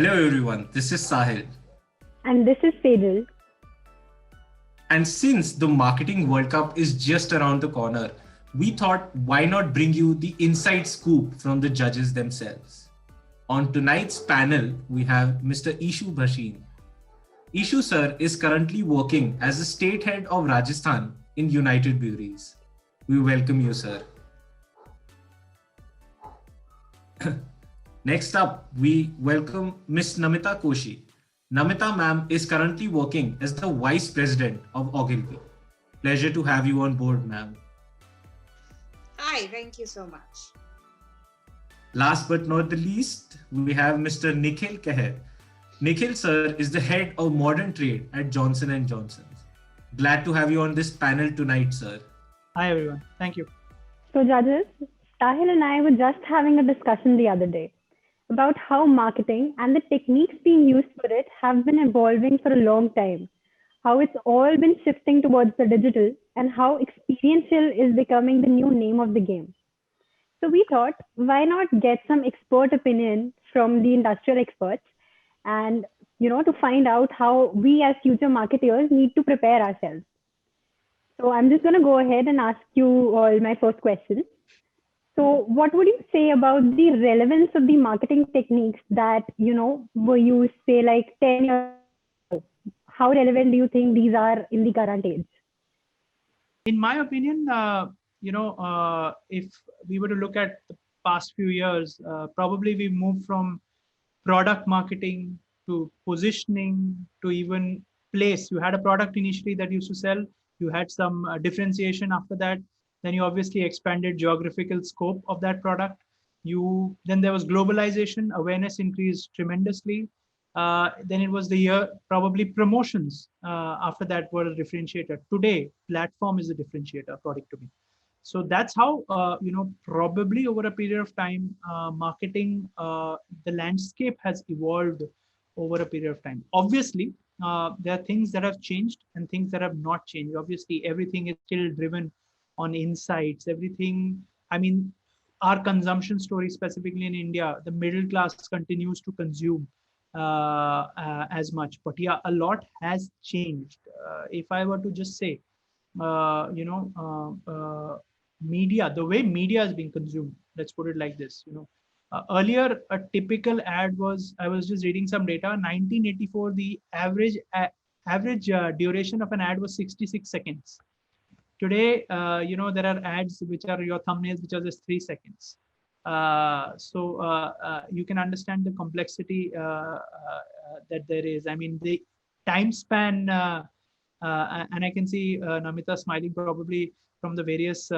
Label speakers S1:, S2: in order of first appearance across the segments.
S1: Hello everyone, this is Sahil.
S2: And this is Sejal.
S1: And since the Marketing World Cup is just around the corner, we thought why not bring you the inside scoop from the judges themselves. On tonight's panel, we have Mr. Ishu Bhasin. Ishu sir is currently working as the state head of Rajasthan in United Breweries. We welcome you, sir. Next up, we welcome Ms. Namita Koshy. Namita ma'am is currently working as the Vice President of Ogilvy. Pleasure to have you on board, ma'am.
S3: Hi, thank you so much.
S1: Last but not the least, we have Mr. Nikhil Kehair. Nikhil sir is the head of modern trade at Johnson & Johnson. Glad to have you on this panel tonight, sir.
S4: Hi everyone, thank you.
S2: So judges, Sahil and I were just having a discussion the other day about how marketing and the techniques being used for it have been evolving for a long time, how it's all been shifting towards the digital, and how experiential is becoming the new name of the game. So we thought, why not get some expert opinion from the industrial experts and to find out how we as future marketers need to prepare ourselves. So I'm just going to go ahead and ask you all my first question. So what would you say about the relevance of the marketing techniques that, were used, say, like 10 years ago? How relevant do you think these are in the current age?
S4: In my opinion, if we were to look at the past few years, probably we moved from product marketing to positioning to even place. You had a product initially that used to sell. You had some differentiation after that. Then you obviously expanded geographical scope of that product. Then there was globalization, awareness increased tremendously. Then it was the year, probably promotions after that were a differentiator. Today, platform is a differentiator, according to me. So that's how, probably over a period of time, marketing, the landscape has evolved over a period of time. Obviously, there are things that have changed and things that have not changed. Obviously, everything is still driven on insights, everything. I mean, our consumption story, specifically in India, the middle class continues to consume as much. But yeah, a lot has changed. If I were to just say, media, the way media is being consumed, let's put it like this, earlier a typical ad was, I was just reading some data, 1984, the average duration of an ad was 66 seconds. Today, there are ads which are your thumbnails, which are just 3 seconds. You can understand the complexity that there is. I mean, the time span, and I can see Namita smiling probably from the various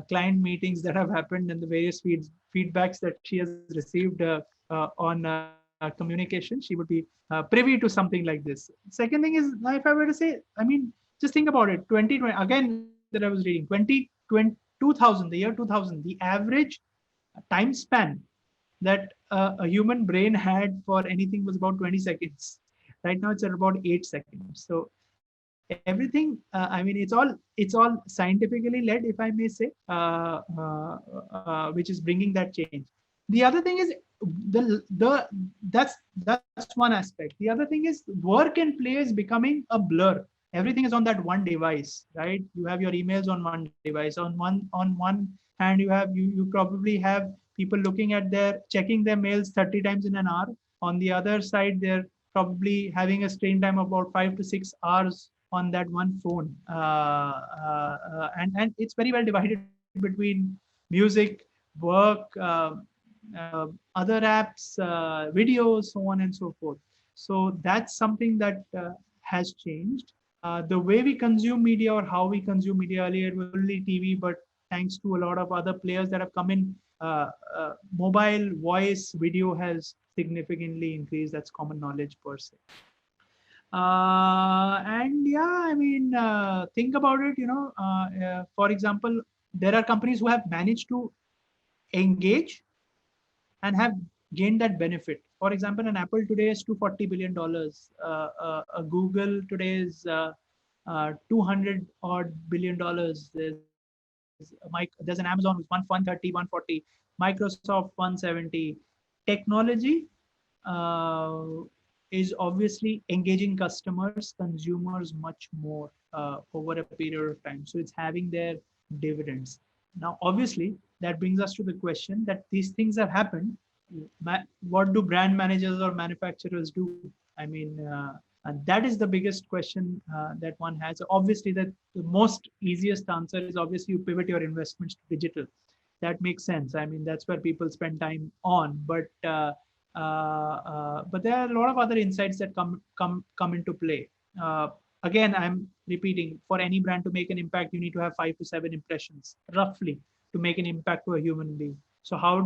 S4: client meetings that have happened and the various feedbacks that she has received on communication. She would be privy to something like this. Second thing is, if I were to say, I mean, just think about it. 2020, again, that I was reading, 2000, the year 2000, the average time span that a human brain had for anything was about 20 seconds. Right now, it's at about 8 seconds. So everything, I mean, it's all scientifically led, if I may say, which is bringing that change. The other thing is that's one aspect. The other thing is work and play is becoming a blur. Everything is on that one device, right? You have your emails on one device. On one hand, you probably have people looking at checking their mails 30 times in an hour. On the other side, they're probably having a screen time of about 5 to 6 hours on that one phone. And it's very well divided between music, work, other apps, videos, so on and so forth. So that's something that has changed. The way we consume media or how we consume media, earlier it was only TV, but thanks to a lot of other players that have come in, mobile, voice, video has significantly increased. That's common knowledge per se. And yeah, I mean, think about it, for example, there are companies who have managed to engage and have gained that benefit. For example, an Apple today is $240 billion. A Google today is 200 odd billion dollars. There's an Amazon with 130, 140, Microsoft 170. Technology is obviously engaging customers, consumers much more over a period of time. So it's having their dividends. Now, obviously, that brings us to the question that these things have happened. What do brand managers or manufacturers do? I mean, and that is the biggest question that one has. Obviously, that the most easiest answer is obviously you pivot your investments to digital. That makes sense. I mean, that's where people spend time on. But there are a lot of other insights that come into play. Again, I'm repeating, for any brand to make an impact, you need to have 5 to 7 impressions, roughly, to make an impact to a human being. So how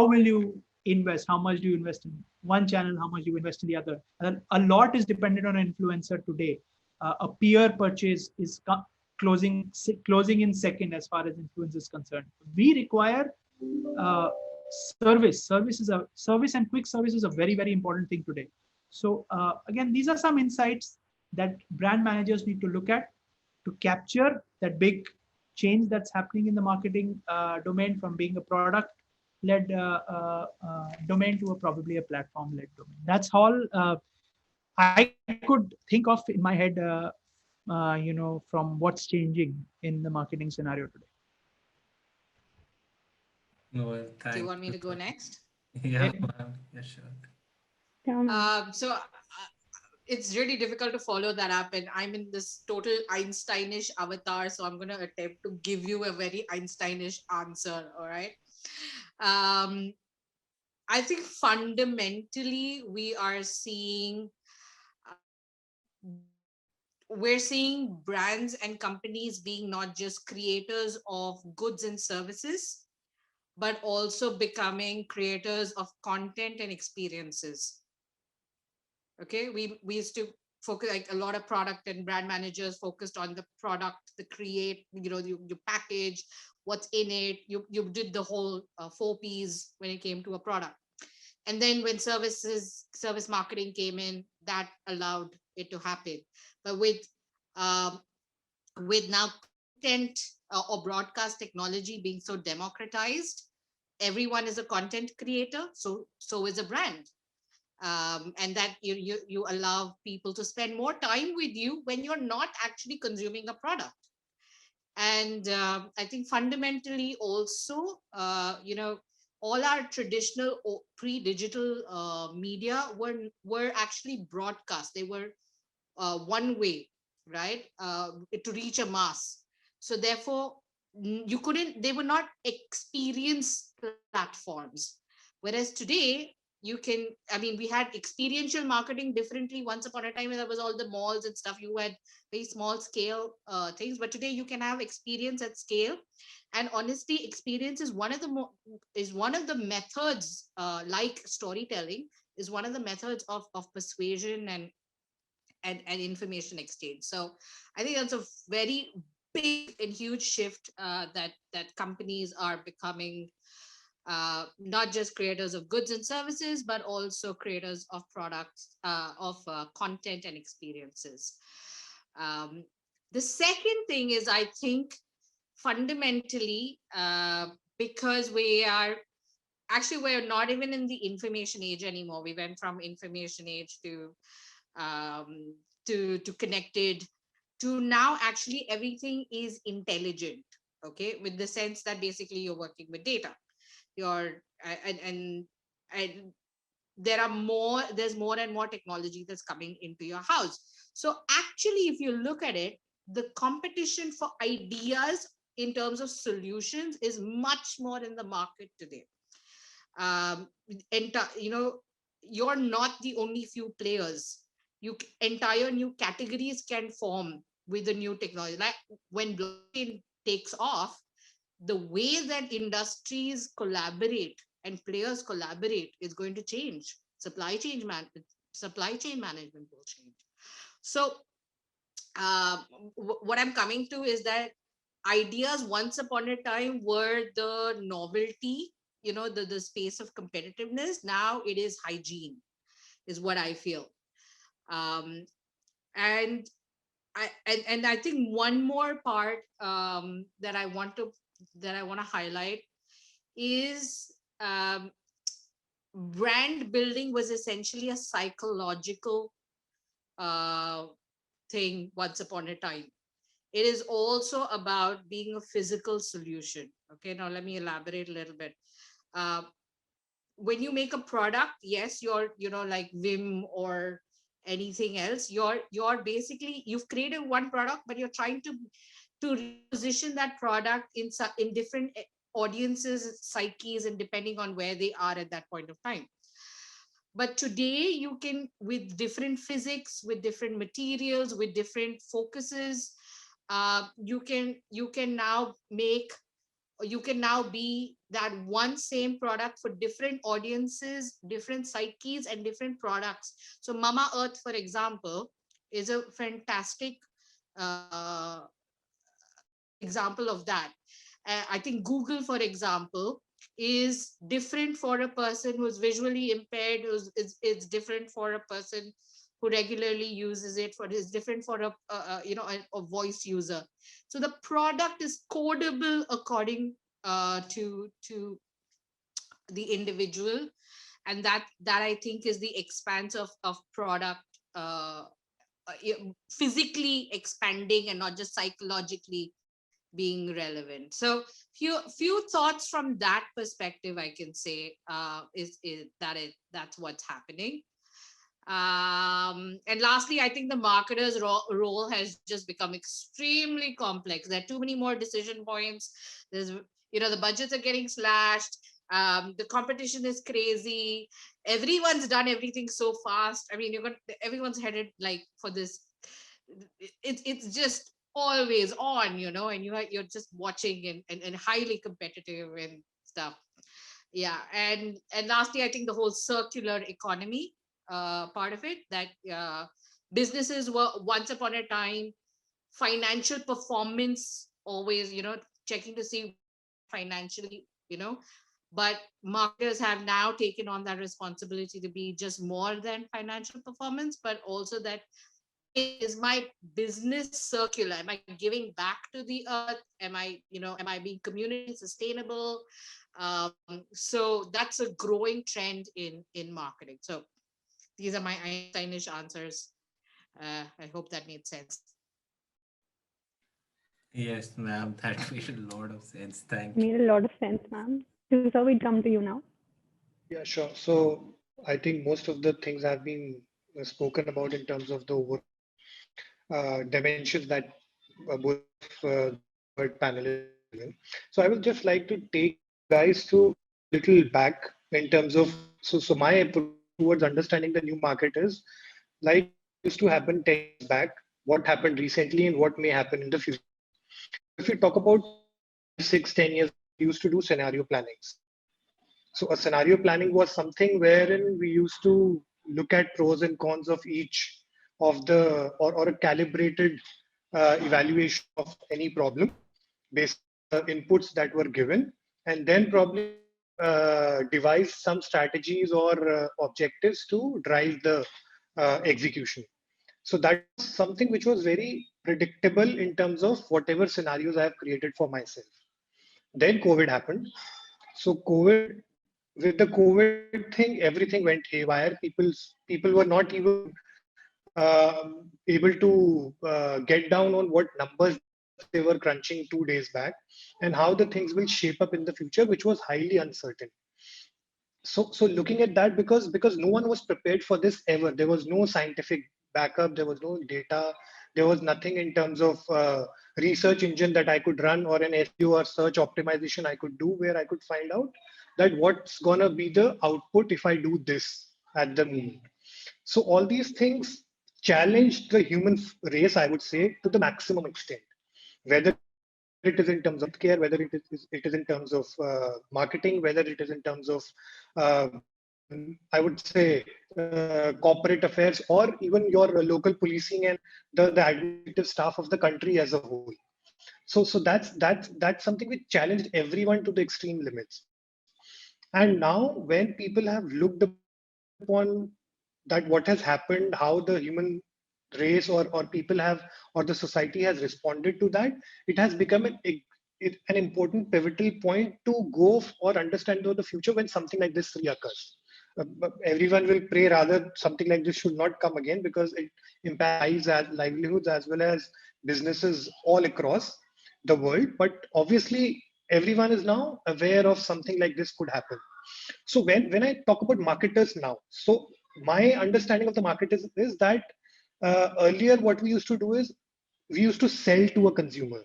S4: will you invest? How much do you invest in one channel? How much do you invest in the other? And a lot is dependent on an influencer today. A peer purchase is closing in second as far as influence is concerned. We require uh, service and quick service is a very important thing today. So again, these are some insights that brand managers need to look at to capture that big change that's happening in the marketing domain, from being a product led domain to probably a platform led domain. That's all I could think of in my head, from what's changing in the marketing scenario today.
S1: No, well,
S3: Do you
S1: thank
S3: want me
S1: you.
S3: to go next?
S1: Yeah, man. Yeah, sure.
S3: So it's really difficult to follow that up, and I'm in this total Einsteinish avatar, so I'm going to attempt to give you a very Einsteinish answer. All right. Um, I think fundamentally we're seeing brands and companies being not just creators of goods and services, but also becoming creators of content and experiences. Okay, we used to focus, like a lot of product and brand managers focused on the product, the create, you package what's in it, you did the whole 4 Ps when it came to a product. And then when service marketing came in, that allowed it to happen. But um, with now content or broadcast technology being so democratized, everyone is a content creator, so is a brand. And that you allow people to spend more time with you when you're not actually consuming a product. And I think fundamentally also, all our traditional pre-digital media were actually broadcast. They were one way, right, to reach a mass. So therefore, you couldn't, they were not experience platforms. Whereas today, you can, I mean, we had experiential marketing differently. Once upon a time, when there was all the malls and stuff, you had very small scale things. But today you can have experience at scale. And honestly, experience is one of the methods, like storytelling is one of the methods of persuasion and information exchange. So I think that's a very big and huge shift, that companies are becoming, not just creators of goods and services, but also creators of products, of content and experiences. Um, the second thing is, I think fundamentally, because we're not even in the information age anymore. We went from information age um, to connected, to now actually everything is intelligent. Okay, with the sense that basically you're working with data, you're and there's more and more technology that's coming into your house. So actually, if you look at it, the competition for ideas in terms of solutions is much more in the market today. And you're not the only few players. Entire new categories can form with the new technology. Like when blockchain takes off, the way that industries collaborate and players collaborate is going to change. Supply chain management will change. So uh, what I'm coming to is that ideas once upon a time were the novelty, the space of competitiveness. Now it is hygiene, is what I feel. um, and I think one more part, that I want to highlight is, um, brand building was essentially a psychological uh, thing once upon a time. It is also about being a physical solution. Okay, now let me elaborate a little bit. Uh, when you make a product, yes, you're, like Vim or anything else, you're basically, you've created one product, but you're trying to reposition that product in different audiences, psyches, and depending on where they are at that point of time. But today you can, with different physics, with different materials, with different focuses, you can now make, or you can now be that one same product for different audiences, different psyches, and different products. So Mama Earth, for example, is a fantastic uh, example of that. I think Google, for example, is different for a person who's visually impaired, it's different for a person who regularly uses it, for is different for a voice user. So the product is codable according to the individual, and that I think is the expanse of product, physically expanding and not just psychologically being relevant. So few thoughts from that perspective I can say, is that's what's happening. And lastly, I think the marketer's role has just become extremely complex. There are too many more decision points. There's, the budgets are getting slashed. The competition is crazy. Everyone's done everything so fast. I mean, everyone's headed like for this. It's just always on, and you're just watching, and highly competitive and stuff. Yeah. And lastly, I think the whole circular economy part of it, that businesses were once upon a time financial performance, always, checking to see financially, but marketers have now taken on that responsibility to be just more than financial performance, but also that, is my business circular? Am I giving back to the earth? Am I being community sustainable? So that's a growing trend in marketing. So these are my Einsteinish answers. I hope that made sense.
S1: Yes, ma'am, that made a lot of sense. Thank you.
S2: Made a lot of sense, ma'am. So we'd come to you now.
S5: Yeah, sure. So I think most of the things have been spoken about in terms of the overall dimensions that both the expert panelists have given. So I would just like to take guys to little back in terms of, so my approach towards understanding the new market is like what used to happen 10 years back, what happened recently, and what may happen in the future. If we talk about 5, 6, 10 years, we used to do scenario plannings. So a scenario planning was something wherein we used to look at pros and cons of each of the, or a calibrated evaluation of any problem based on the inputs that were given, and then probably devise some strategies or objectives to drive the execution. So that was something which was very predictable in terms of whatever scenarios I have created for myself. Then COVID happened. So COVID, with the COVID thing, everything went haywire. People were not even able to get down on what numbers they were crunching 2 days back, and how the things will shape up in the future, which was highly uncertain. So looking at that, because no one was prepared for this ever. There was no scientific backup, there was no data, there was nothing in terms of research engine that I could run, or an SEO or search optimization I could do, where I could find out that what's gonna be the output if I do this at the moment. So all these things challenged the human race, I would say, to the maximum extent, whether it is in terms of healthcare, whether it is in terms of marketing, whether it is in terms of I would say corporate affairs, or even your local policing and the administrative staff of the country as a whole. So that's something which challenged everyone to the extreme limits. And now when people have looked upon that, what has happened, how the human race or people have, or the society has responded to that, it has become an important pivotal point to go or understand the future when something like this reoccurs. everyone will pray rather something like this should not come again, because it impacts lives as livelihoods as well as businesses all across the world. But obviously, everyone is now aware of something like this could happen. So when I talk about marketers now, so my understanding of the market is that earlier what we used to do is we used to sell to a consumer.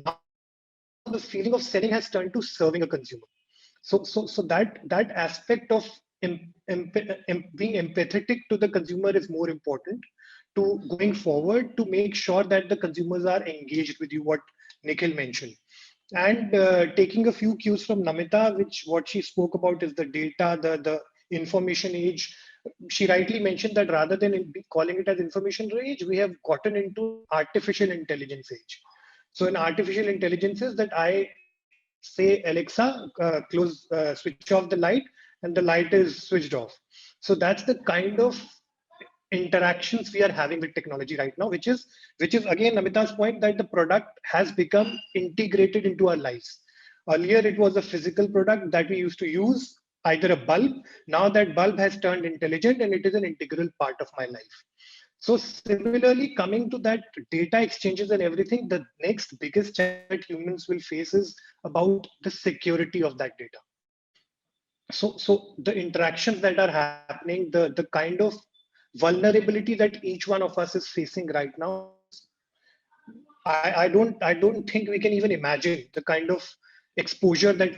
S5: Now the feeling of selling has turned to serving a consumer. So that aspect of being empathetic to the consumer is more important to going forward, to make sure that the consumers are engaged with you, what Nikhil mentioned. And taking a few cues from Namita, which what she spoke about is the data, the information age. She rightly mentioned that rather than calling it as information age, we have gotten into artificial intelligence age. So in artificial intelligence is that I say, Alexa, switch off the light, and the light is switched off. So that's the kind of interactions we are having with technology right now, which is again Namita's point that the product has become integrated into our lives. Earlier, it was a physical product that we used to use, either a bulb. Now that bulb has turned intelligent and it is an integral part of my life. So similarly, coming to that data exchanges and everything, the next biggest challenge that humans will face is about the security of that data. So the interactions that are happening, the kind of vulnerability that each one of us is facing right now is, I don't think we can even imagine the kind of exposure that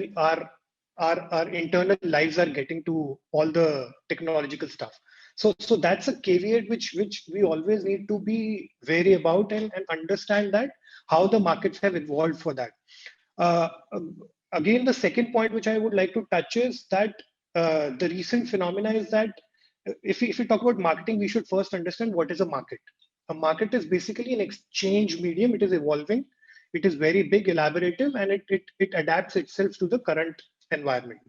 S5: our internal lives are getting to all the technological stuff. So that's a caveat which we always need to be wary about, and understand that how the markets have evolved for that. Uh, Again, the second point which I would like to touch is that the recent phenomena is that if we talk about marketing, we should first understand what is a market. A market is basically an exchange medium. It is evolving. It is very big, elaborative, and it adapts itself to the current environment.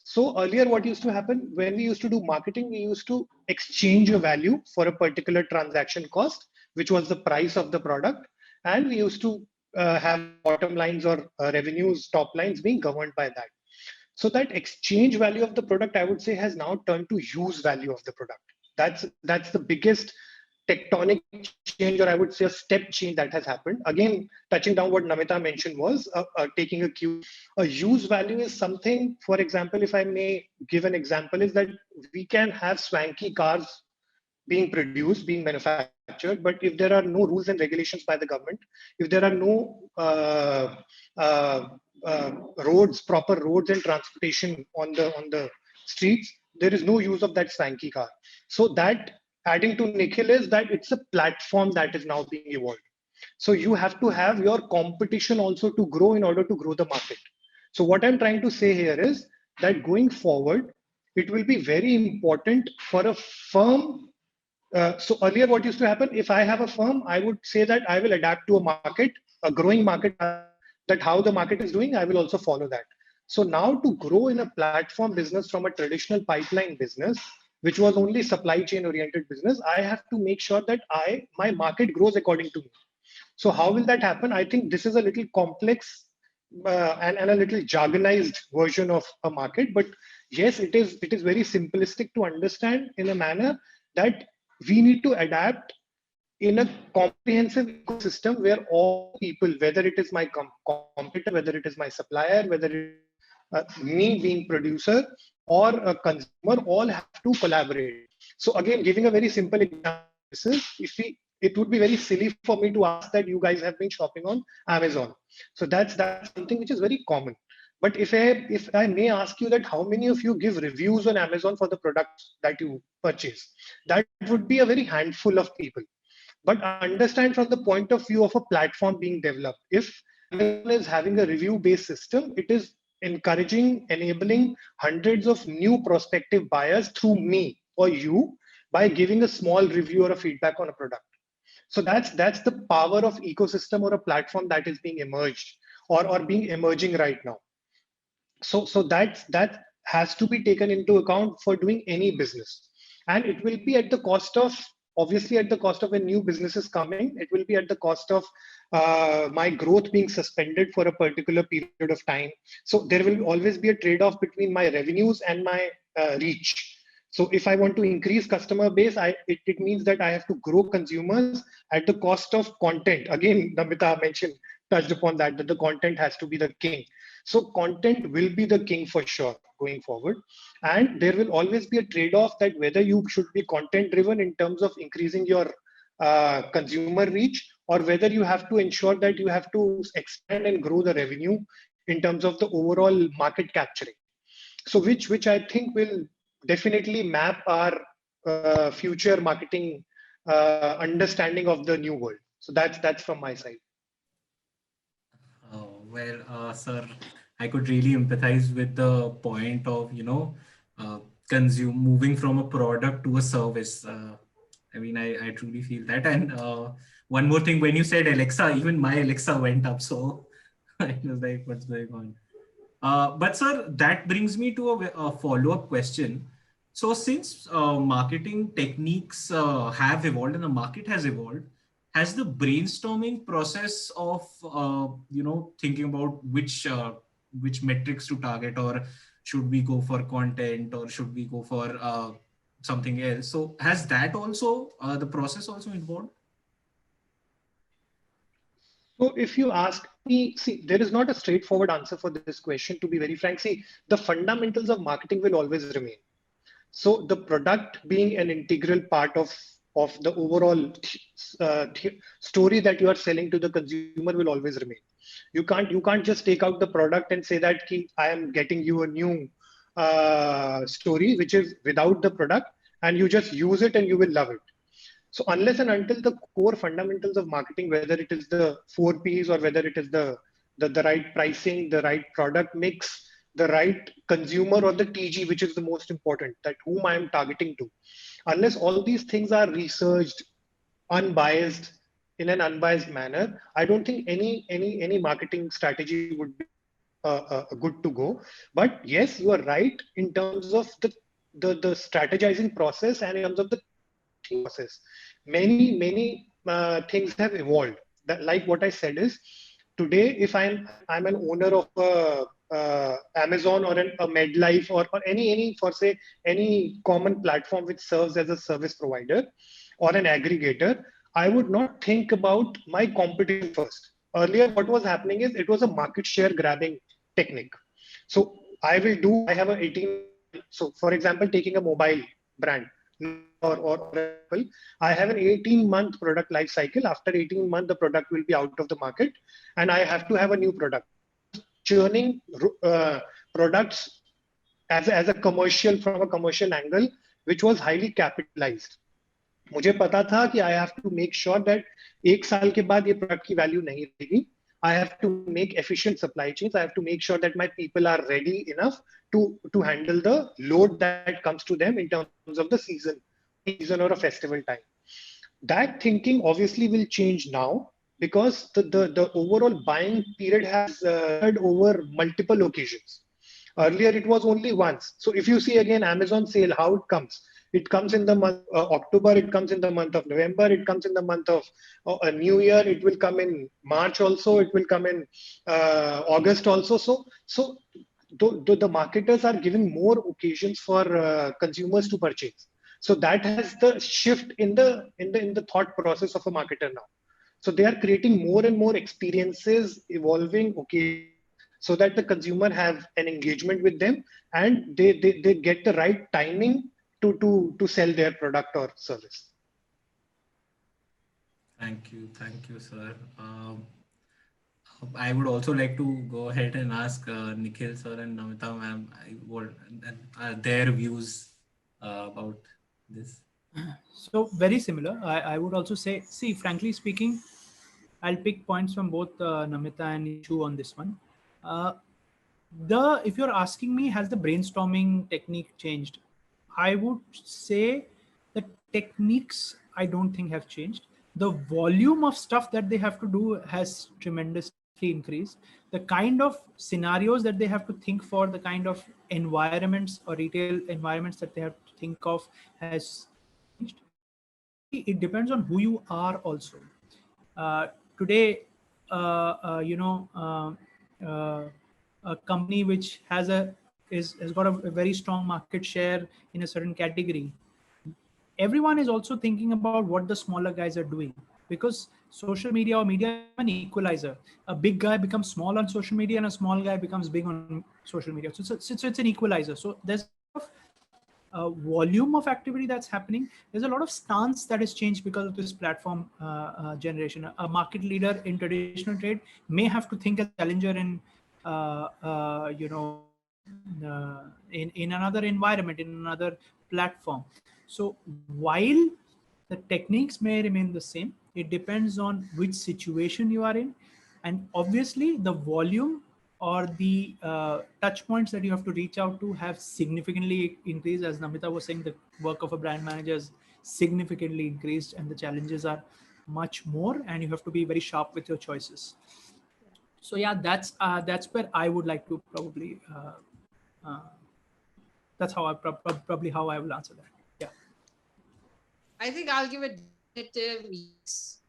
S5: So earlier, what used to happen when we used to do marketing, we used to exchange a value for a particular transaction cost, which was the price of the product, and we used to have our bottom lines or revenues, top lines being governed by that. So that exchange value of the product, I would say, has now turned to use value of the product. That's the biggest tectonic change, or I would say a step change that has happened. Again, touching down what Namita mentioned was taking a cue. A use value is something, for example, if I may give an example, is that we can have swanky cars being produced, being manufactured, but if there are no rules and regulations by the government, if there are no uh, proper roads and transportation on the streets, there is no use of that swanky car. So that, adding to Nikhil, is that it's a platform that is now being evolved. So you have to have your competition also to grow in order to grow the market. So what I'm trying to say here is that going forward, it will be very important for a firm. So earlier, what used to happen, if I have a firm, I would say that I will adapt to a market, a growing market rather, that how the market is doing, I will also follow that. So now to grow in a platform business from a traditional pipeline business, which was only supply chain oriented business, I have to make sure that my market grows according to me. So how will that happen? I think this is a little complex and a little jargonized version of a market, but yes, it is very simplistic to understand in a manner that we need to adapt in a comprehensive ecosystem where all the people, whether it is my competitor, whether it is my supplier, whether it is me being producer or a consumer, all have to collaborate. So again, giving a very simple example of this is, if we it would be very silly for me to ask that you guys have been shopping on Amazon. So that's something which is very common. But if I may ask you that how many of you give reviews on Amazon for the products that you purchase, that would be a very handful of people. But understand from the point of view of a platform being developed, if Amazon is having a review based system, it is enabling hundreds of new prospective buyers through me or you by giving a small review or a feedback on a product. So that's the power of ecosystem or a platform that is being emerged, or being emerging right now. So that has to be taken into account for doing any business, and it will be at the cost of, obviously at the cost of, when new business is coming, it will be at the cost of my growth being suspended for a particular period of time. So there will always be a trade-off between my revenues and my reach. So if I want to increase customer base, it means that I have to grow consumers at the cost of content. Again, Namita touched upon that the content has to be the king. So content will be the king for sure going forward. And there will always be a trade-off that whether you should be content driven in terms of increasing your consumer reach, or whether you have to ensure that you have to expand and grow the revenue in terms of the overall market capturing. So which I think will definitely map our future marketing understanding of the new world. So that's from my side.
S1: Sir, I could really empathize with the point of, consume moving from a product to a service. I mean, I truly feel that. And one more thing, when you said Alexa, even my Alexa went up. So I was like, what's going on? But sir, that brings me to a follow-up question. So since marketing techniques have evolved and the market has evolved, has the brainstorming process of thinking about which metrics to target, or should we go for content, or should we go for something else? So has that also the process also involved?
S5: So if you ask me, see, there is not a straightforward answer for this question, to be very frank. See, the fundamentals of marketing will always remain. So the product being an integral part of the overall story that you are selling to the consumer will always remain. You can't just take out the product and say that I am getting you a new story which is without the product, and you just use it and you will love it. So unless and until the core fundamentals of marketing, whether it is the 4 Ps or whether it is the right pricing, the right product mix, the right consumer or the TG, which is the most important, that whom I am targeting to, unless all these things are researched, unbiased, in an unbiased manner, I don't think any marketing strategy would be good to go. But yes, you are right in terms of the strategizing process and in terms of the process. Many things have evolved. That, like what I said, is today if I'm an owner of Amazon or a MedLife or any for say any common platform which serves as a service provider or an aggregator, I would not think about my competition first. Earlier, what was happening is it was a market share grabbing technique. So I have a 18. So for example, taking a mobile brand or Apple, I have an 18-month product life cycle. After 18 months, the product will be out of the market and I have to have a new product. Churning products as a commercial, from a commercial angle, which was highly capitalized. मुझे पता था कि I have to make sure that एक साल के बाद ये product की value नहीं रहेगी. I have to make efficient supply chains. I have to make sure that my people are ready enough to handle the load that comes to them in terms of the season or a festival time. That thinking obviously will change now because the overall buying period has over multiple occasions. Earlier, it was only once. So if you see again Amazon sale, how it comes in the month October, it comes in the month of November, it comes in the month of a New Year, it will come in March also, it will come in August also. So the marketers are giving more occasions for consumers to purchase. So that has the shift in the thought process of a marketer now. So they are creating more and more experiences, evolving occasions, so that the consumer have an engagement with them and they get the right timing to sell their product or service.
S1: Thank you, sir. I would also like to go ahead and ask Nikhil sir and Namita ma'am what are their views about this.
S4: So very similar. I would also say, see, frankly speaking, I'll pick points from both Namita and Ishu on this one. If you're asking me, has the brainstorming technique changed? I would say the techniques I don't think have changed. The volume of stuff that they have to do has tremendously increased. The kind of scenarios that they have to think for, the kind of environments or retail environments that they have to think of has changed. Secondly, it depends on who you are also. Today, uh, uh, you know, uh, a company which has a has got a very strong market share in a certain category, everyone is also thinking about what the smaller guys are doing, because social media or media has become an equalizer. A big guy becomes small on social media and a small guy becomes big on social media. So it's an equalizer. So there's a lot of volume of activity that's happening. There's a lot of stance that has changed because of this platform generation. A market leader in traditional trade may have to think as a challenger in in another environment, in another platform. So while the techniques may remain the same, it depends on which situation you are in, and obviously the volume or the touch points that you have to reach out to have significantly increased. As Namita was saying, the work of a brand manager is significantly increased, and the challenges are much more, and you have to be very sharp with your choices. So yeah, that's where I would like to probably uh, that's how probably how I will answer that. Yeah.
S3: I think I'll give a definitive yes,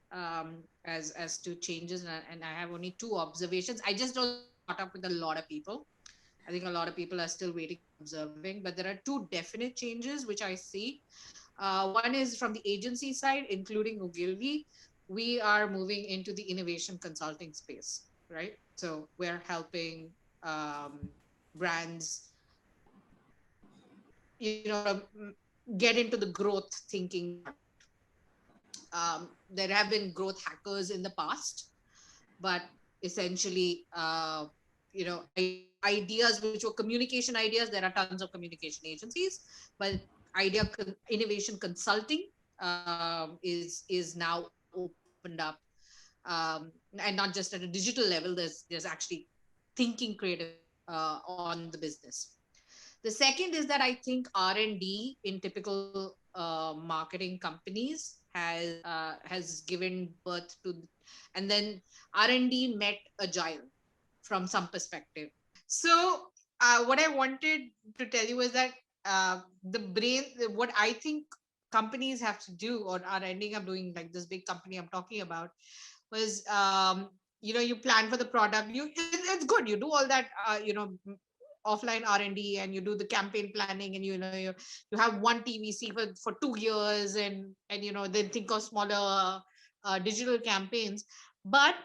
S3: as to changes, and I have only two observations. I just don't think it's caught up with a lot of people. I think a lot of people are still waiting, observing, but there are two definite changes which I see. One is from the agency side, including Ogilvy. We are moving into the innovation consulting space, right? So we're helping brands, get into the growth thinking part. There have been growth hackers in the past, but essentially, ideas which were communication ideas. There are tons of communication agencies, but innovation consulting is now opened up, and not just at a digital level. There's actually thinking creatively on the business. The second is that I think R&D in typical marketing companies has given birth to, and then R&D met agile from some perspective. So what I wanted to tell you is that what I think companies have to do or are ending up doing, like this big company I'm talking about, was you plan for the product. It's good. You do all that offline R&D, and you do the campaign planning, and you have one TVC for 2 years, and then think of smaller digital campaigns. But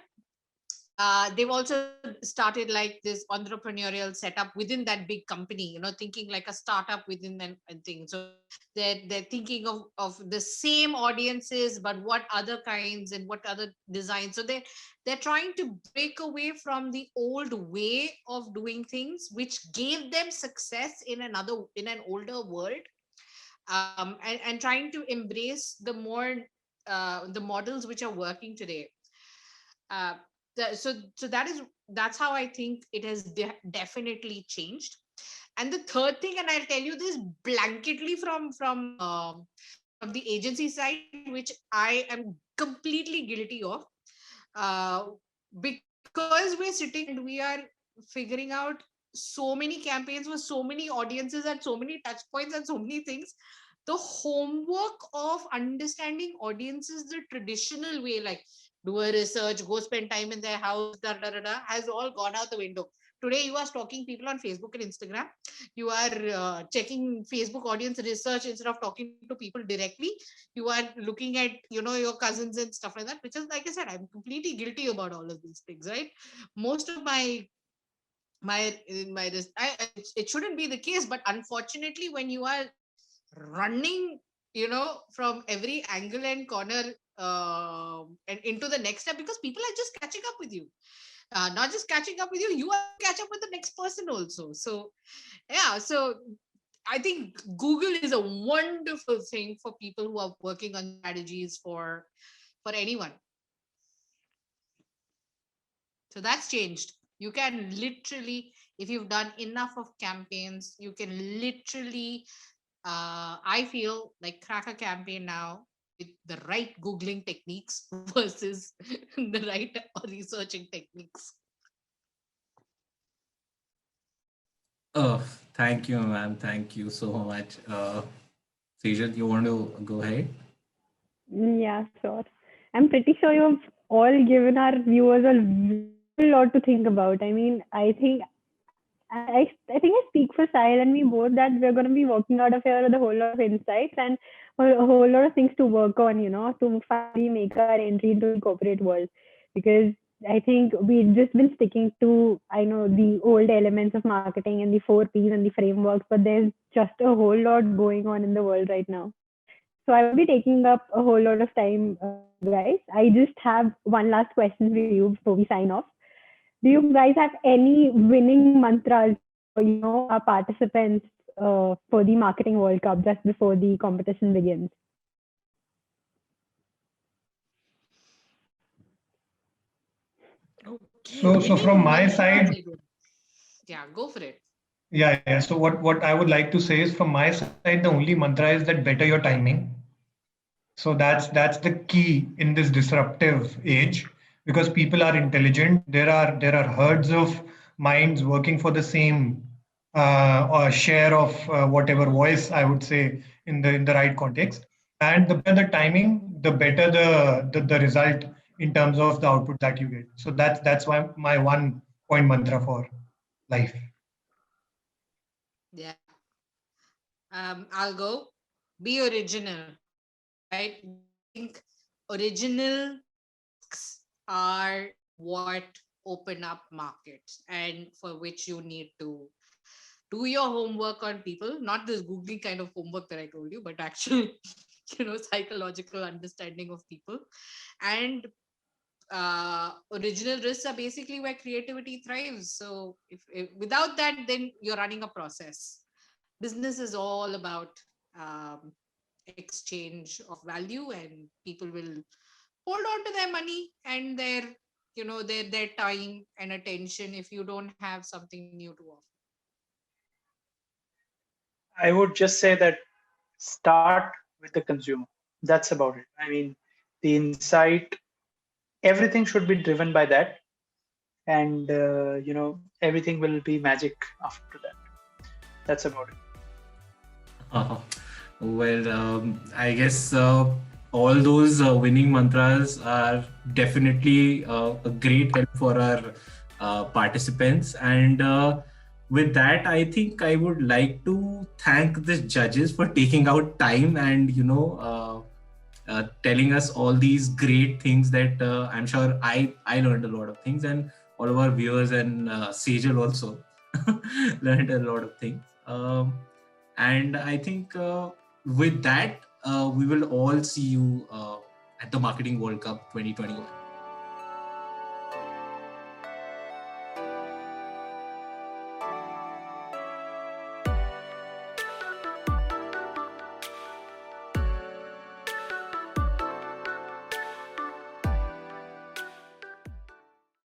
S3: they've also started like this entrepreneurial setup within that big company, thinking like a startup within that thing. So they're thinking of the same audiences, but what other kinds and what other designs. So they're trying to break away from the old way of doing things, which gave them success in an older world, and trying to embrace the models which are working today. uh, so that's how I think it has definitely changed. And the third thing, and I'll tell you this blanketly from the agency side, which I am completely guilty of, uh, because we're sitting and we are figuring out so many campaigns with so many audiences and so many touch points and so many things. The homework of understanding audiences the traditional way, like do a research, go spend time in their house, has all gone out the window. Today you are stalking people on Facebook and Instagram. You are checking Facebook audience research instead of talking to people directly. You are looking at your cousins and stuff like that, which is, like I said, I'm completely guilty about all of these things, right? Most of it shouldn't be the case, but unfortunately when you are running from every angle and corner, and into the next step, because people are just catching up with you. Not just catching up with you, you have to catch up with the next person also. So yeah, so I think Google is a wonderful thing for people who are working on strategies for anyone. So that's changed. You can literally, if you've done enough of campaigns, you can literally, I feel like, crack a campaign now with the right Googling techniques versus the right researching techniques.
S1: Oh, thank you, ma'am. Thank you so much. Sejal, you want to go ahead?
S2: Yeah, sure. I'm pretty sure you've all given our viewers a whole lot to think about. I mean, I think I think I speak for Sahil and me both that we're going to be walking out of here with a whole lot of insights and a whole lot of things to work on, to finally make our entry into the corporate world. Because I think we've just been sticking to, I know, the old elements of marketing and the 4 Ps and the frameworks, but there's just a whole lot going on in the world right now. So I won't be taking up a whole lot of time, guys. I just have one last question for you before we sign off. Do you guys have any winning mantras for our participants for the marketing World Cup just before the competition begins?
S3: Okay,
S5: So from
S3: winning
S5: my
S3: mantras.
S5: side,
S3: Yeah, go for it.
S5: yeah. So what I would like to say is from my side, the only mantra is that better your timing. So that's the key in this disruptive age because people are intelligent. There are herds of minds working for the same or share of whatever voice I would say in the right context. And the better the timing, the better the result in terms of the output that you get. So that's why my 1 point mantra for life.
S3: Yeah. I'll go. Be original, right? I think original are what open up markets and for which you need to do your homework on people, not this googly kind of homework that I told you, but actual psychological understanding of people. And original risks are basically where creativity thrives. So if without that, then you're running a process. Business is all about um, exchange of value, and people will hold on to their money and their time and attention if you don't have something new to offer.
S4: I would just say that start with the consumer. That's about it. I mean, the insight, everything should be driven by that, and everything will be magic after that. That's about it.
S1: Well, I guess all those winning mantras are definitely a great help for our participants. And with that, I think I would like to thank the judges for taking out time and, telling us all these great things that I'm sure I learned a lot of things, and all of our viewers and Sejal also learned a lot of things. And I think with that, we will all see you at the Marketing World Cup 2021.